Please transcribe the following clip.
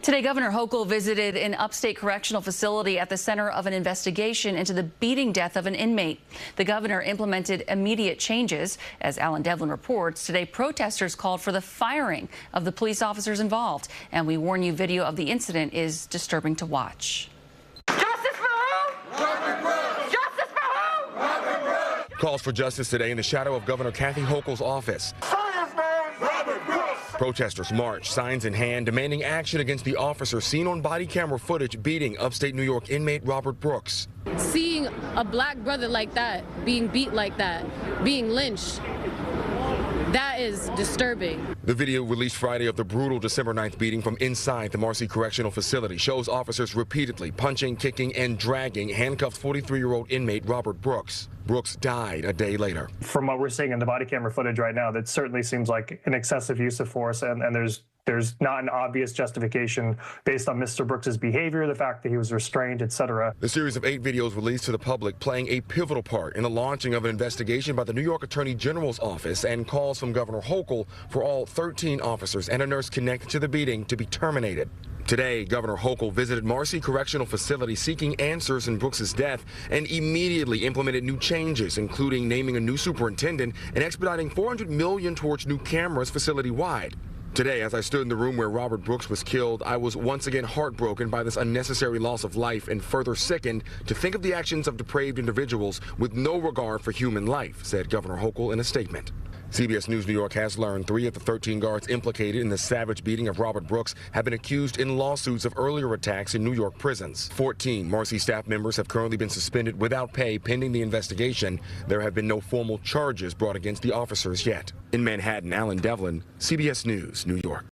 Today, Governor Hochul visited an upstate correctional facility at the center of an investigation into the beating death of an inmate. The governor implemented immediate changes. As Devlin reports, today protesters called for the firing of the police officers involved. And we warn you, video of the incident is disturbing to watch. Justice for who? Robert Brooks! Justice for who? Robert Brooks! Calls for justice today in the shadow of Governor Kathy Hochul's office. Protesters marched, signs in hand, demanding action against the officer seen on body camera footage beating upstate New York inmate Robert Brooks. Seeing a black brother like that, being beat like that, being lynched, that is disturbing. The video released Friday of the brutal December 9th beating from inside the Marcy Correctional Facility shows officers repeatedly punching, kicking, and dragging handcuffed 43-year-old inmate Robert Brooks. Brooks died a day later. From what we're seeing in the body camera footage right now, that certainly seems like an excessive use of force, and there's not an obvious justification based on Mr. Brooks's behavior, the fact that he was restrained, etc. The series of 8 videos released to the public playing a pivotal part in the launching of an investigation by the New York Attorney General's office and calls from Governor Hochul for all 13 officers and a nurse connected to the beating to be terminated. Today, Governor Hochul visited Marcy Correctional Facility seeking answers in Brooks's death and immediately implemented new changes, including naming a new superintendent and expediting $400 million towards new cameras facility-wide. Today, as I stood in the room where Robert Brooks was killed, I was once again heartbroken by this unnecessary loss of life and further sickened to think of the actions of depraved individuals with no regard for human life, said Governor Hochul in a statement. CBS News New York has learned 3 of the 13 guards implicated in the savage beating of Robert Brooks have been accused in lawsuits of earlier attacks in New York prisons. 14 Marcy staff members have currently been suspended without pay pending the investigation. There have been no formal charges brought against the officers yet. In Manhattan, Devlin, CBS News, New York.